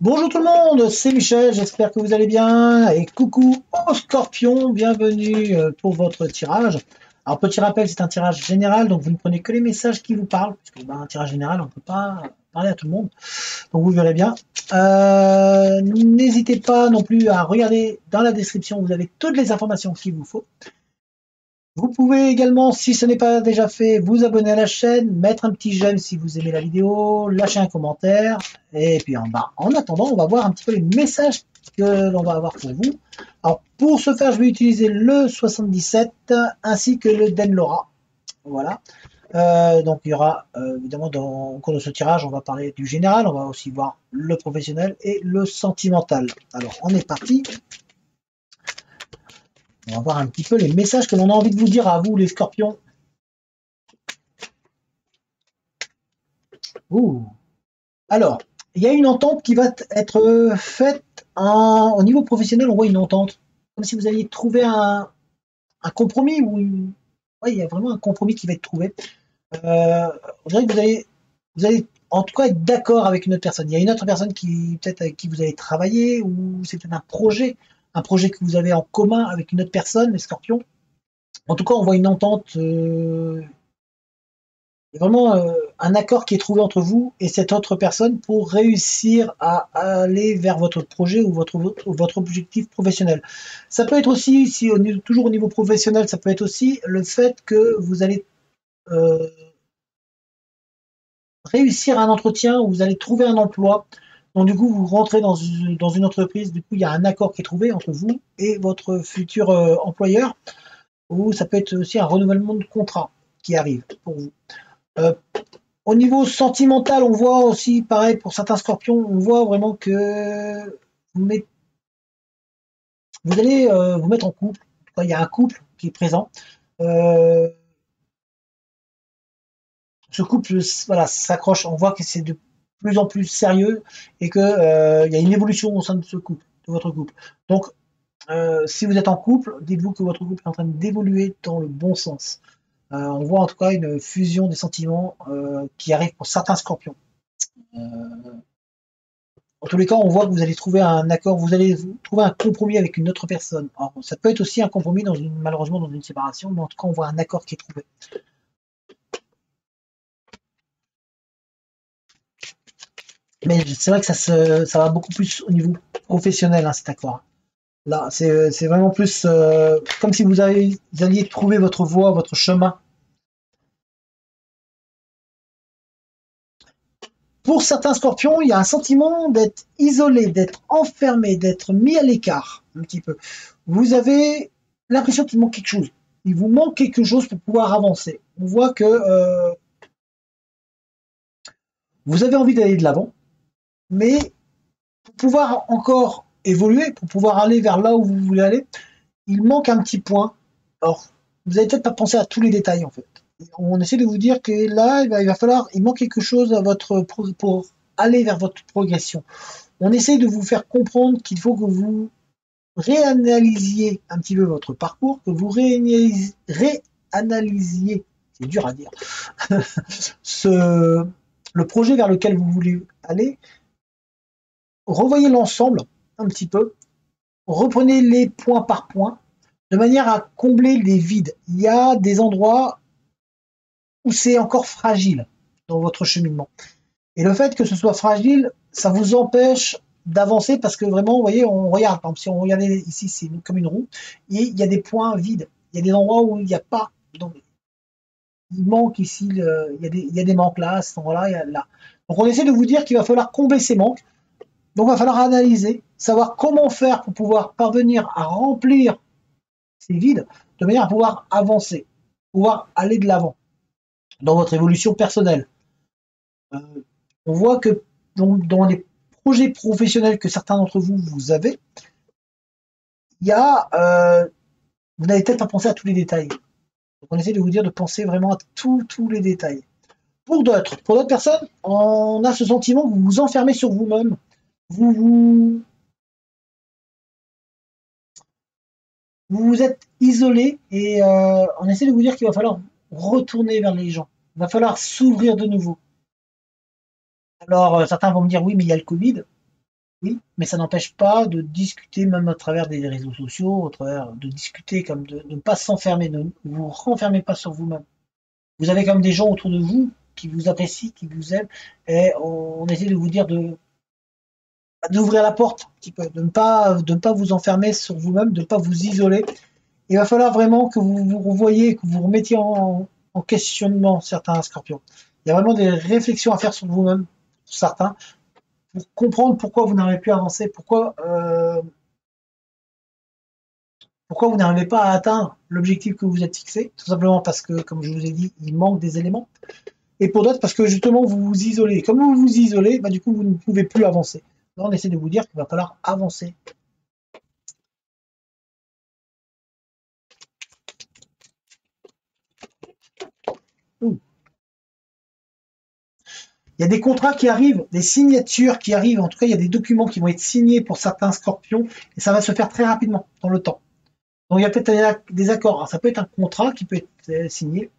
Bonjour tout le monde, c'est Michel, j'espère que vous allez bien et coucou aux scorpions, bienvenue pour votre tirage. Alors petit rappel, c'est un tirage général, donc vous ne prenez que les messages qui vous parlent, parce que un tirage général, on ne peut pas parler à tout le monde, donc vous verrez bien. N'hésitez pas non plus à regarder dans la description, vous avez toutes les informations qu'il vous faut. Vous pouvez également, si ce n'est pas déjà fait, vous abonner à la chaîne, mettre un petit j'aime si vous aimez la vidéo, lâcher un commentaire, et puis en bas. En attendant, on va voir un petit peu les messages que l'on va avoir pour vous. Alors, pour ce faire, je vais utiliser le 77 ainsi que le Denlora. Voilà. Donc, il y aura, évidemment, au cours de ce tirage, on va parler du général, on va aussi voir le professionnel et le sentimental. Alors, on est parti. On va voir un petit peu les messages que l'on a envie de vous dire à vous, les scorpions. Ouh. Alors, il y a une entente qui va être faite au niveau professionnel. On voit une entente, comme si vous alliez trouver un compromis ou ouais, il y a vraiment un compromis qui va être trouvé. On dirait que vous allez en tout cas être d'accord avec une autre personne. Il y a une autre personne qui peut-être avec qui vous allez travailler ou c'est peut-être un projet que vous avez en commun avec une autre personne, les Scorpions. En tout cas, on voit une entente. Il y a vraiment un accord qui est trouvé entre vous et cette autre personne pour réussir à aller vers votre projet ou votre objectif professionnel. Ça peut être aussi, si toujours au niveau professionnel, ça peut être aussi le fait que vous allez euh, réussir un entretien ou vous allez trouver un emploi. Donc du coup, vous rentrez dans une entreprise, du coup, il y a un accord qui est trouvé entre vous et votre futur employeur, ou ça peut être aussi un renouvellement de contrat qui arrive pour vous. Euh, Au niveau sentimental, on voit aussi, pareil, pour certains scorpions, on voit vraiment que vous, vous allez vous mettre en couple. Il y a un couple qui est présent. Euh, Ce couple, voilà, s'accroche. On voit que c'est de plus en plus sérieux et que il y a une évolution au sein de ce couple, de votre couple. Donc, si vous êtes en couple, dites-vous que votre couple est en train d'évoluer dans le bon sens. On voit en tout cas une fusion des sentiments qui arrive pour certains scorpions. Euh, En tous les cas, on voit que vous allez trouver un accord, vous allez trouver un compromis avec une autre personne. Alors, ça peut être aussi un compromis malheureusement dans une séparation, mais en tout cas, on voit un accord qui est trouvé. Mais c'est vrai que ça va beaucoup plus au niveau professionnel, hein, cet accord. Là, c'est vraiment plus comme si vous alliez trouver votre voie, votre chemin. Pour certains scorpions, il y a un sentiment d'être isolé, d'être enfermé, d'être mis à l'écart un petit peu. Vous avez l'impression qu'il manque quelque chose. Il vous manque quelque chose pour pouvoir avancer. On voit que vous avez envie d'aller de l'avant, mais pour pouvoir encore évoluer, pour pouvoir aller vers là où vous voulez aller, il manque un petit point. Alors, vous n'avez peut-être pas pensé à tous les détails en fait. On essaie de vous dire que là, il va falloir, il manque quelque chose à pour aller vers votre progression. On essaie de vous faire comprendre qu'il faut que vous réanalysiez un petit peu votre parcours, que vous réanalysiez, c'est dur à dire, ce, le projet vers lequel vous voulez aller, revoyez l'ensemble un petit peu, reprenez les points par point, de manière à combler les vides. Il y a des endroits où c'est encore fragile dans votre cheminement. Et le fait que ce soit fragile, ça vous empêche d'avancer parce que vraiment, vous voyez, on regarde, par exemple, si on regardait ici, c'est comme une roue, et il y a des points vides. Il y a des endroits où il n'y a pas. Donc, il manque ici, il y a des manques là, à cet endroit-là, il y a là. Donc, on essaie de vous dire qu'il va falloir combler ces manques. Donc, il va falloir analyser, savoir comment faire pour pouvoir parvenir à remplir ces vides de manière à pouvoir avancer, pouvoir aller de l'avant dans votre évolution personnelle. Euh, on voit que dans les projets professionnels que certains d'entre vous avez, il y a, vous n'avez peut-être pas pensé à tous les détails. Donc on essaie de vous dire de penser vraiment à tous les détails. Pour d'autres personnes, on a ce sentiment que vous vous enfermez sur vous-même, vous vous, vous vous êtes isolé et on essaie de vous dire qu'il va falloir retourner vers les gens. Il va falloir s'ouvrir de nouveau. Alors certains vont me dire oui, mais il y a le Covid. Oui, mais ça n'empêche pas de discuter, même à travers des réseaux sociaux, à travers de discuter, comme de ne pas s'enfermer, ne vous renfermez pas sur vous-même. Vous avez comme des gens autour de vous qui vous apprécient, qui vous aiment, et on essaie de vous dire d'ouvrir la porte, un petit peu, de ne pas vous enfermer sur vous-même, de ne pas vous isoler. Il va falloir vraiment que vous vous revoyiez, que vous remettiez en questionnement certains scorpions. Il y a vraiment des réflexions à faire sur vous-même, certains, pour comprendre pourquoi vous n'arrivez plus à avancer, pourquoi vous n'arrivez pas à atteindre l'objectif que vous êtes fixé, tout simplement parce que, comme je vous ai dit, il manque des éléments. Et pour d'autres, parce que justement, vous vous isolez. Comme vous vous isolez, bah, du coup, vous ne pouvez plus avancer. Là, on essaie de vous dire qu'il va falloir avancer. Ouh. Il y a des contrats qui arrivent, des signatures qui arrivent, en tout cas, il y a des documents qui vont être signés pour certains scorpions, et ça va se faire très rapidement, dans le temps. Donc, il y a peut-être des accords. Alors, ça peut être un contrat qui peut être signé.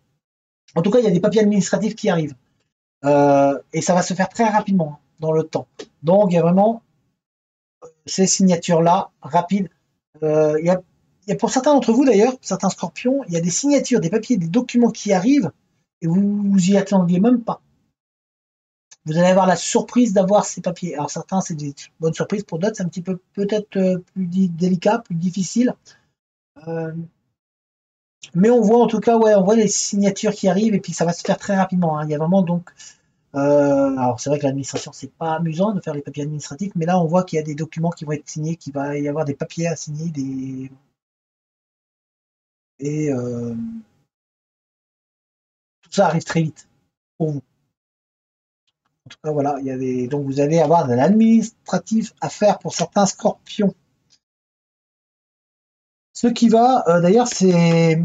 En tout cas, il y a des papiers administratifs qui arrivent. Et ça va se faire très rapidement, dans le temps. Donc, il y a vraiment ces signatures-là, rapides. Il y a pour certains d'entre vous, d'ailleurs, certains scorpions, il y a des signatures, des papiers, des documents qui arrivent, et vous y attendiez même pas. Vous allez avoir la surprise d'avoir ces papiers. Alors certains, c'est des bonnes surprises, pour d'autres, c'est un petit peu peut-être plus délicat, plus difficile. Euh, mais on voit en tout cas, ouais, on voit les signatures qui arrivent, et puis ça va se faire très rapidement. Hein. Il y a vraiment donc alors c'est vrai que l'administration, c'est pas amusant de faire les papiers administratifs, mais là on voit qu'il y a des documents qui vont être signés, qu'il va y avoir des papiers à signer, et tout ça arrive très vite pour vous. En tout cas, voilà, il y a donc vous allez avoir de l'administratif à faire pour certains scorpions. Ce qui va, d'ailleurs, ces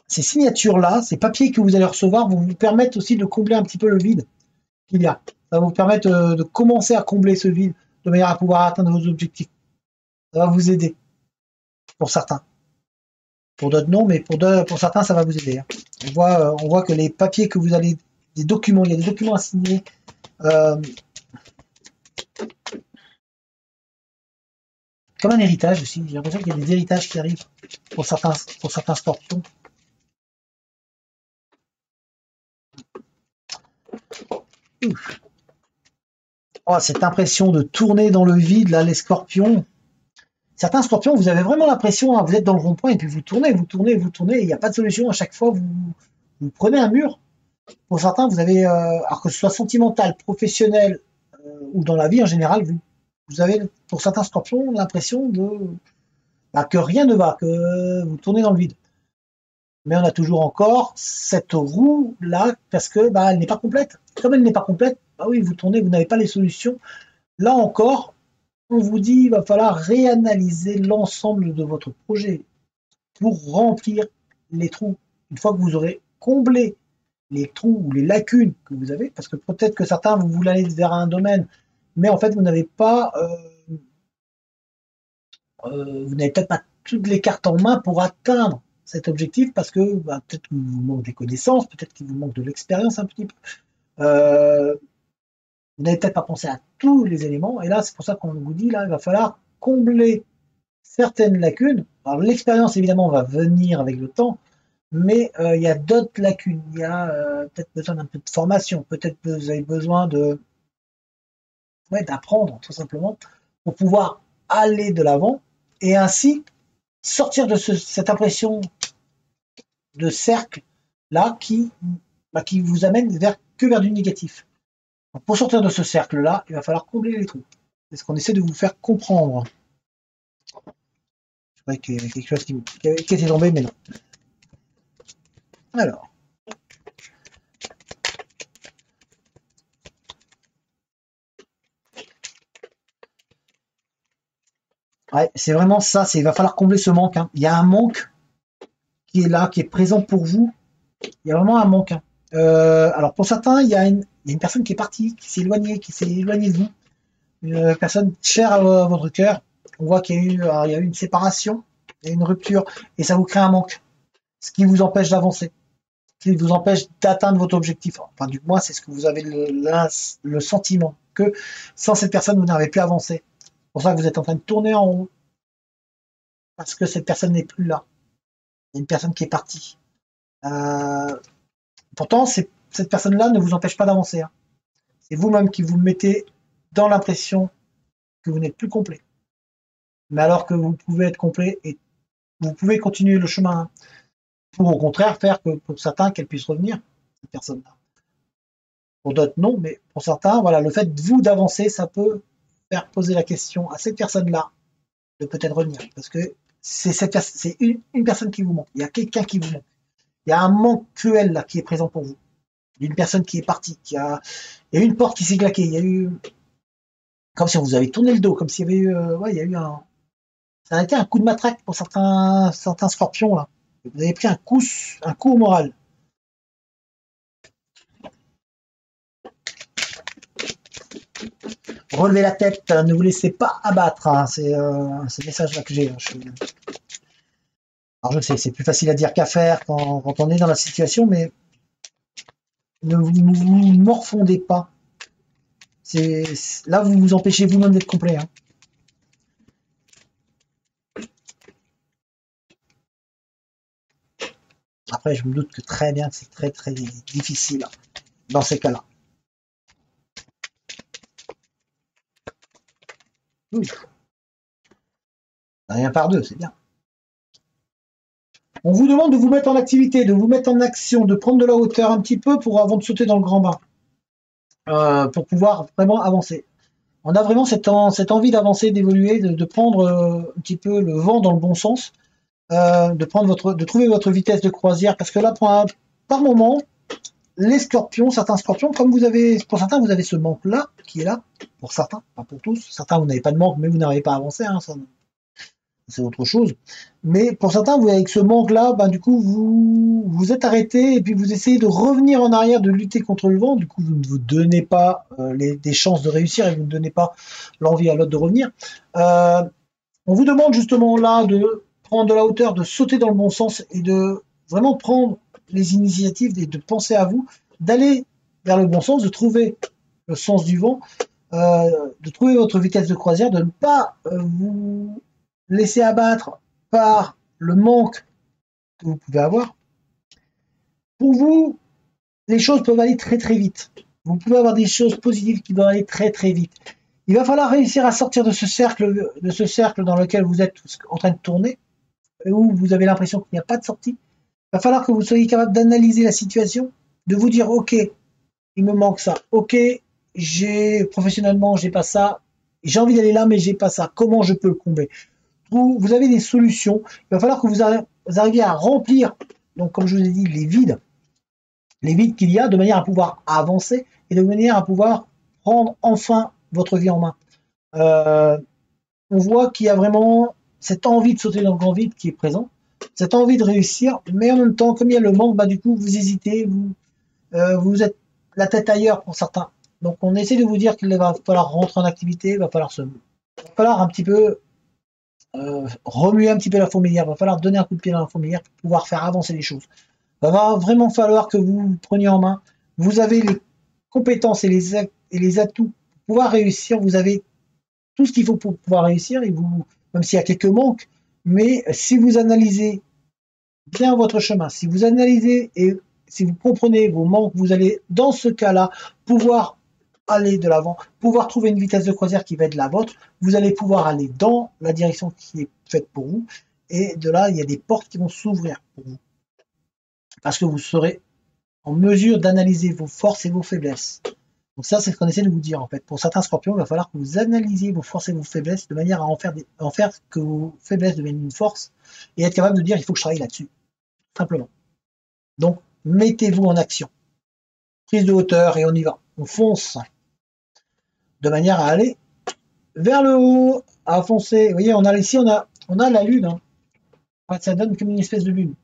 signatures-là, ces papiers que vous allez recevoir vont vous permettre aussi de combler un petit peu le vide qu'il y a. Ça va vous permettre de commencer à combler ce vide de manière à pouvoir atteindre vos objectifs. Ça va vous aider pour certains. Pour d'autres non, mais pour certains, ça va vous aider. Hein. On voit que les papiers que vous allez, des documents, il y a des documents à signer. Comme un héritage aussi. J'ai l'impression qu'il y a des héritages qui arrivent pour certains scorpions. Ouf. Oh, cette impression de tourner dans le vide, là, les scorpions. Certains scorpions, vous avez vraiment l'impression, hein, vous êtes dans le rond-point et puis vous tournez, et il n'y a pas de solution. À chaque fois, vous prenez un mur. Pour certains, vous avez, alors que ce soit sentimental, professionnel ou dans la vie en général, vous avez, pour certains scorpions, l'impression que rien ne va, que vous tournez dans le vide. Mais on a toujours encore cette roue-là, parce que elle n'est pas complète. Comme elle n'est pas complète, oui, vous tournez, vous n'avez pas les solutions. Là encore, on vous dit il va falloir réanalyser l'ensemble de votre projet pour remplir les trous. Une fois que vous aurez comblé les trous ou les lacunes que vous avez, parce que peut-être que certains, vous voulez aller vers un domaine, mais en fait, vous n'avez pas, vous n'avez peut-être pas toutes les cartes en main pour atteindre cet objectif, parce que peut-être qu'il vous manque des connaissances, peut-être qu'il vous manque de l'expérience un petit peu. Vous n'avez peut-être pas pensé à tous les éléments, et là, c'est pour ça qu'on vous dit, là, il va falloir combler certaines lacunes. Alors, l'expérience, évidemment, va venir avec le temps, mais il y a d'autres lacunes. Il y a peut-être besoin d'un peu de formation, peut-être que vous avez besoin d'apprendre, tout simplement, pour pouvoir aller de l'avant, et ainsi sortir de cette impression de cercle là qui vous amène vers du négatif. Donc, pour sortir de ce cercle là, il va falloir combler les trous. C'est ce qu'on essaie de vous faire comprendre. Je croyais qu'il y avait quelque chose qui était tombé, mais non. Alors. Ouais, c'est vraiment ça, il va falloir combler ce manque. Hein. Il y a un manque qui est là, qui est présent pour vous. Il y a vraiment un manque. Hein. Alors pour certains, il y a une personne qui est partie, qui s'est éloignée de vous. Une personne chère à votre cœur. On voit qu'il y a eu une séparation, il y a une rupture, et ça vous crée un manque. Ce qui vous empêche d'avancer, ce qui vous empêche d'atteindre votre objectif. Enfin, du moins, c'est ce que vous avez le sentiment que sans cette personne, vous n'arrivez plus à avancer. C'est pour ça que vous êtes en train de tourner en rond. Parce que cette personne n'est plus là. Il y a une personne qui est partie. Pourtant, cette personne-là ne vous empêche pas d'avancer. Hein. C'est vous-même qui vous mettez dans l'impression que vous n'êtes plus complet. Mais alors que vous pouvez être complet et vous pouvez continuer le chemin. Hein. Pour au contraire faire que pour certains, qu'elle puisse revenir, cette personne-là. Pour d'autres, non, mais pour certains, voilà, le fait de vous d'avancer, ça peut faire poser la question à cette personne-là de peut-être revenir. Parce que c'est une personne qui vous manque. Il y a quelqu'un qui vous manque. Il y a un manque cruel là qui est présent pour vous. D'une personne qui est partie, il y a une porte qui s'est claquée, il y a eu comme si vous avez tourné le dos, comme s'il y avait eu, ouais, il y a eu ça a été un coup de matraque pour certains scorpions là. Vous avez pris un coup au moral. Relevez la tête, ne vous laissez pas abattre. Hein, c'est le message là que j'ai. Alors je sais, c'est plus facile à dire qu'à faire quand on est dans la situation, mais ne vous morfondez pas. Là, vous vous empêchez vous-même d'être complet. Hein. Après, je me doute que très bien, c'est très très difficile dans ces cas-là. Rien par deux, c'est bien. On vous demande de vous mettre en activité, de vous mettre en action, de prendre de la hauteur un petit peu avant de sauter dans le grand bain, pour pouvoir vraiment avancer. On a vraiment cette envie d'avancer, d'évoluer, de prendre un petit peu le vent dans le bon sens, de trouver votre vitesse de croisière, parce que là, par moment, les scorpions, certains scorpions, comme pour certains, vous avez ce manque-là, qui est là, pour certains, pas pour tous, certains, vous n'avez pas de manque, mais vous n'arrivez pas à avancer, hein, c'est autre chose. Mais pour certains, vous avec ce manque-là, du coup, vous êtes arrêté et puis vous essayez de revenir en arrière, de lutter contre le vent. Du coup, vous ne vous donnez pas des chances de réussir et vous ne donnez pas l'envie à l'autre de revenir. On vous demande justement là de prendre de la hauteur, de sauter dans le bon sens et de vraiment prendre les initiatives et de penser à vous, d'aller vers le bon sens, de trouver le sens du vent, de trouver votre vitesse de croisière, de ne pas vous laisser abattre par le manque que vous pouvez avoir. Pour vous, les choses peuvent aller très très vite. Vous pouvez avoir des choses positives qui vont aller très très vite. Il va falloir réussir à sortir de ce cercle dans lequel vous êtes en train de tourner, où vous avez l'impression qu'il n'y a pas de sortie. Il va falloir que vous soyez capable d'analyser la situation, de vous dire ok, il me manque ça, ok, professionnellement j'ai pas ça, j'ai envie d'aller là mais j'ai pas ça, comment je peux le combler? Vous avez des solutions, il va falloir que vous arriviez à remplir, donc comme je vous ai dit, les vides qu'il y a, de manière à pouvoir avancer et de manière à pouvoir prendre enfin votre vie en main. On voit qu'il y a vraiment cette envie de sauter dans le grand vide qui est présent, cette envie de réussir, mais en même temps, comme il y a le manque, du coup, vous hésitez, vous êtes la tête ailleurs pour certains. Donc on essaie de vous dire qu'il va falloir rentrer en activité, il va falloir un petit peu remuer un petit peu la fourmilière, il va falloir donner un coup de pied dans la fourmilière pour pouvoir faire avancer les choses. Il va vraiment falloir que vous preniez en main. Vous avez les compétences et les atouts pour pouvoir réussir. Vous avez tout ce qu'il faut pour pouvoir réussir, et même s'il y a quelques manques, mais si vous analysez bien votre chemin, si vous analysez et si vous comprenez vos manques, vous allez dans ce cas-là pouvoir aller de l'avant, pouvoir trouver une vitesse de croisière qui va être la vôtre, vous allez pouvoir aller dans la direction qui est faite pour vous, et de là, il y a des portes qui vont s'ouvrir pour vous. Parce que vous serez en mesure d'analyser vos forces et vos faiblesses. Donc ça, c'est ce qu'on essaie de vous dire en fait. Pour certains scorpions, il va falloir que vous analysiez vos forces et vos faiblesses de manière à en faire que vos faiblesses deviennent une force et être capable de dire il faut que je travaille là-dessus. Simplement. Donc, mettez-vous en action. Prise de hauteur et on y va. On fonce. De manière à aller vers le haut, à foncer. Vous voyez, ici, on a la lune. Hein. En fait, ça donne comme une espèce de lune.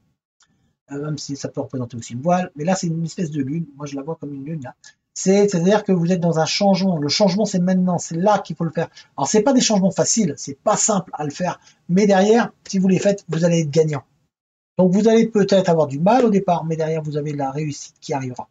Même si ça peut représenter aussi une voile. Mais là, c'est une espèce de lune. Moi, je la vois comme une lune là. C'est-à-dire que vous êtes dans un changement. Le changement, c'est maintenant. C'est là qu'il faut le faire. Alors, c'est pas des changements faciles. C'est pas simple à le faire. Mais derrière, si vous les faites, vous allez être gagnant. Donc, vous allez peut-être avoir du mal au départ, mais derrière, vous avez la réussite qui arrivera.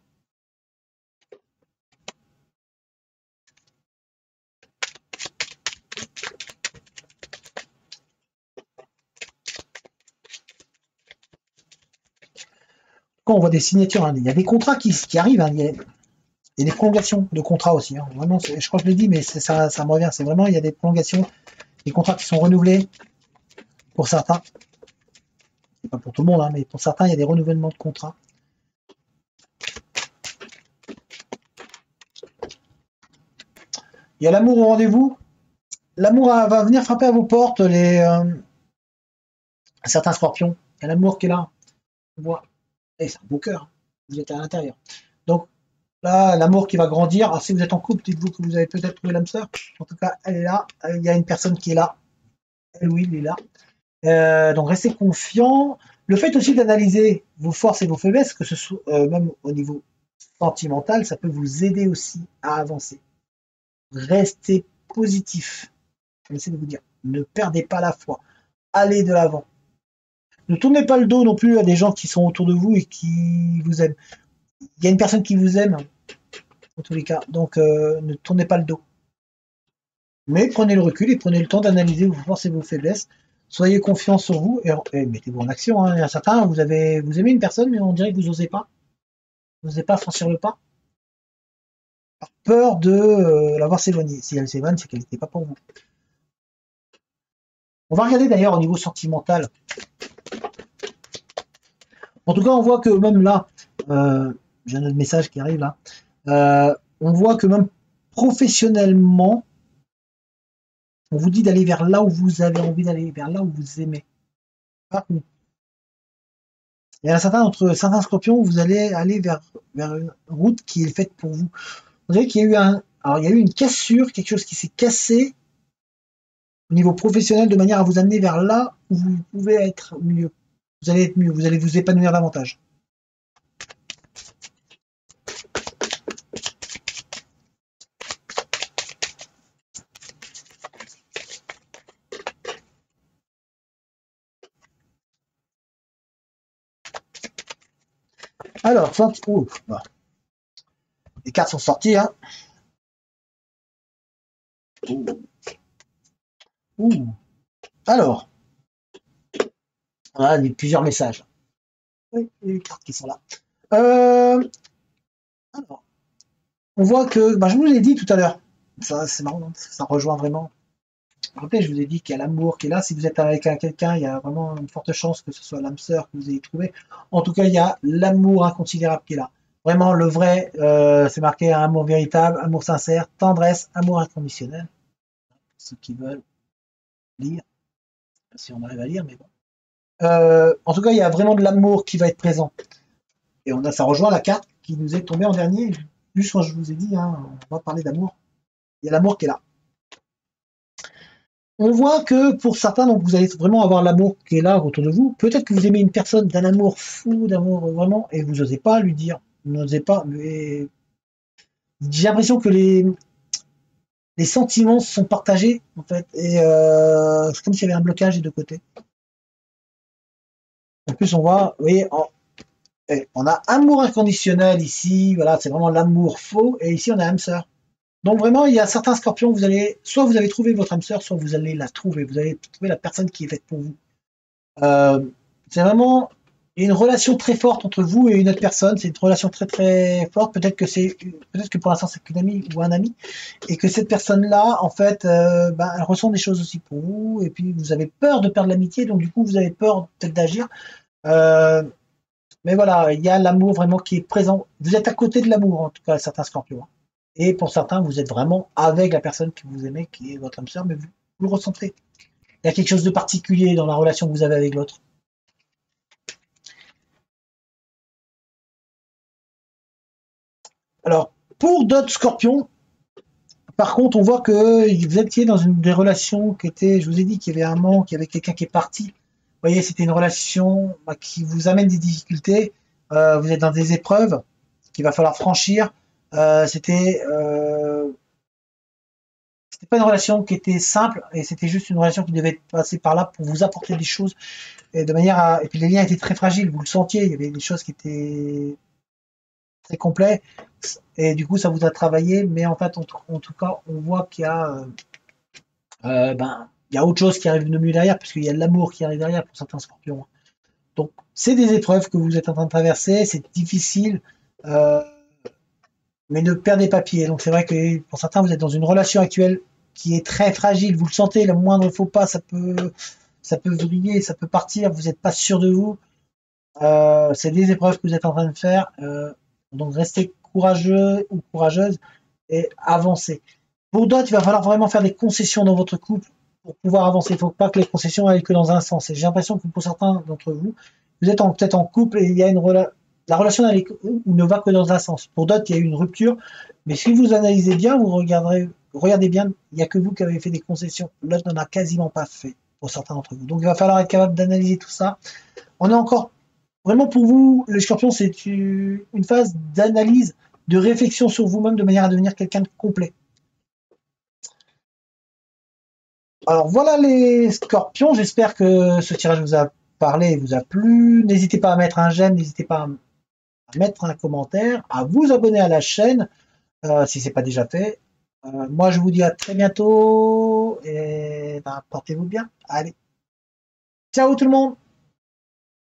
Quand on voit des signatures, hein, il y a des contrats qui arrivent, hein, il y a des prolongations de contrats aussi. Hein. Vraiment, je crois que je l'ai dit, mais ça me revient. C'est vraiment, il y a des prolongations, des contrats qui sont renouvelés pour certains. C'est pas pour tout le monde, hein, mais pour certains, il y a des renouvellements de contrats. Il y a l'amour au rendez-vous. L'amour va venir frapper à vos portes, certains scorpions. Il y a l'amour qui est là. On voit. Et c'est un beau cœur. Vous êtes à l'intérieur. Donc là, l'amour qui va grandir. Alors si vous êtes en couple, dites-vous que vous avez peut-être trouvé l'âme sœur. En tout cas, elle est là. Il y a une personne qui est là. Elle, oui, il est là. Donc restez confiant. Le fait aussi d'analyser vos forces et vos faiblesses, que ce soit même au niveau sentimental, ça peut vous aider aussi à avancer. Restez positif. J'essaie de vous dire, ne perdez pas la foi. Allez de l'avant. Ne tournez pas le dos non plus à des gens qui sont autour de vous et qui vous aiment. Il y a une personne qui vous aime, en tous les cas. Donc, ne tournez pas le dos. Mais prenez le recul et prenez le temps d'analyser vos forces et vos faiblesses. Soyez confiants sur vous et mettez-vous en action. Hein. Il y a certains, vous aimez une personne, mais on dirait que vous n'osez pas. Vous n'osez pas franchir le pas. Par peur de la voir s'éloigner. Si elle s'éloigne, c'est qu'elle n'était pas pour vous. On va regarder d'ailleurs au niveau sentimental. En tout cas, on voit que même là, j'ai un autre message qui arrive là, on voit que même professionnellement, on vous dit d'aller vers là où vous avez envie d'aller, vers là où vous aimez. Pas où. Il y a certains scorpions, vous allez aller vers une route qui est faite pour vous. Vous savez qu'il y a eu une cassure, quelque chose qui s'est cassé au niveau professionnel de manière à vous amener vers là où vous pouvez être mieux. Vous allez être mieux, vous allez vous épanouir davantage. Alors, les cartes sont sorties. Hein. Alors, on a plusieurs messages. Oui, les cartes qui sont là. Alors, on voit que, je vous l'ai dit tout à l'heure, ça c'est marrant, ça rejoint vraiment. Rappelez, je vous ai dit qu'il y a l'amour qui est là. Si vous êtes avec quelqu'un, il y a vraiment une forte chance que ce soit l'âme sœur que vous ayez trouvé. En tout cas, il y a l'amour inconsidérable qui est là. Vraiment, le vrai, c'est marqué un amour véritable, amour sincère, tendresse, amour inconditionnel. Ceux qui veulent lire, si on arrive à lire, mais bon. En tout cas, il y a vraiment de l'amour qui va être présent. Et ça rejoint la carte qui nous est tombée en dernier. Juste quand je vous ai dit, hein, on va parler d'amour. Il y a l'amour qui est là. On voit que pour certains, donc vous allez vraiment avoir l'amour qui est là autour de vous. Peut-être que vous aimez une personne d'un amour fou, d'amour vraiment, et vous n'osez pas lui dire. Vous n'osez pas. Mais j'ai l'impression que les sentiments sont partagés, en fait. Et c'est comme s'il y avait un blocage des deux côtés. En plus, on voit, vous voyez, on a amour inconditionnel ici, voilà, c'est vraiment l'amour faux, et ici on a âme sœur. Donc vraiment, il y a certains scorpions, soit vous avez trouvé votre âme sœur, soit vous allez la trouver, vous allez trouver la personne qui est faite pour vous. C'est vraiment une relation très forte entre vous et une autre personne, c'est une relation très très forte, peut-être que pour l'instant c'est qu'une amie ou un ami, et que cette personne-là, en fait, elle ressent des choses aussi pour vous, et puis vous avez peur de perdre l'amitié, donc du coup vous avez peur peut-être d'agir. Mais voilà, il y a l'amour vraiment qui est présent. Vous êtes à côté de l'amour, en tout cas, certains scorpions. Et pour certains, vous êtes vraiment avec la personne que vous aimez, qui est votre âme sœur, mais vous le ressentez. Il y a quelque chose de particulier dans la relation que vous avez avec l'autre. Alors, pour d'autres scorpions, par contre, on voit que vous étiez dans des relations qui étaient, je vous ai dit qu'il y avait un manque, qu'il y avait quelqu'un qui est parti. Vous voyez, c'était une relation qui vous amène des difficultés. Vous êtes dans des épreuves qu'il va falloir franchir. C'était pas une relation qui était simple et c'était juste une relation qui devait passer par là pour vous apporter des choses et de manière et puis les liens étaient très fragiles, vous le sentiez, il y avait des choses qui étaient très complexes et du coup ça vous a travaillé, mais en fait en tout cas on voit qu'il y a il y a autre chose qui arrive de mieux derrière, puisqu'il y a l'amour qui arrive derrière pour certains scorpions. Donc, c'est des épreuves que vous êtes en train de traverser, c'est difficile, euh, mais ne perdez pas pied. Donc, c'est vrai que pour certains, vous êtes dans une relation actuelle qui est très fragile. Vous le sentez, le moindre faux pas, ça peut vriller, ça peut partir. Vous n'êtes pas sûr de vous. C'est des épreuves que vous êtes en train de faire. Donc, restez courageux ou courageuse et avancez. Pour d'autres, il va falloir vraiment faire des concessions dans votre couple pour pouvoir avancer. Il ne faut pas que les concessions aillent que dans un sens. Et j'ai l'impression que pour certains d'entre vous, vous êtes peut-être en couple et il y a la relation ne va que dans un sens. Pour d'autres, il y a eu une rupture. Mais si vous analysez bien, regardez bien, il n'y a que vous qui avez fait des concessions. L'autre n'en a quasiment pas fait pour certains d'entre vous. Donc il va falloir être capable d'analyser tout ça. On est encore, vraiment pour vous, le scorpion, c'est une phase d'analyse, de réflexion sur vous-même de manière à devenir quelqu'un de complet. Alors voilà les scorpions, j'espère que ce tirage vous a parlé et vous a plu. N'hésitez pas à mettre un j'aime, n'hésitez pas à mettre un commentaire, à vous abonner à la chaîne si ce n'est pas déjà fait. Moi je vous dis à très bientôt et ben, portez-vous bien. Allez, ciao tout le monde!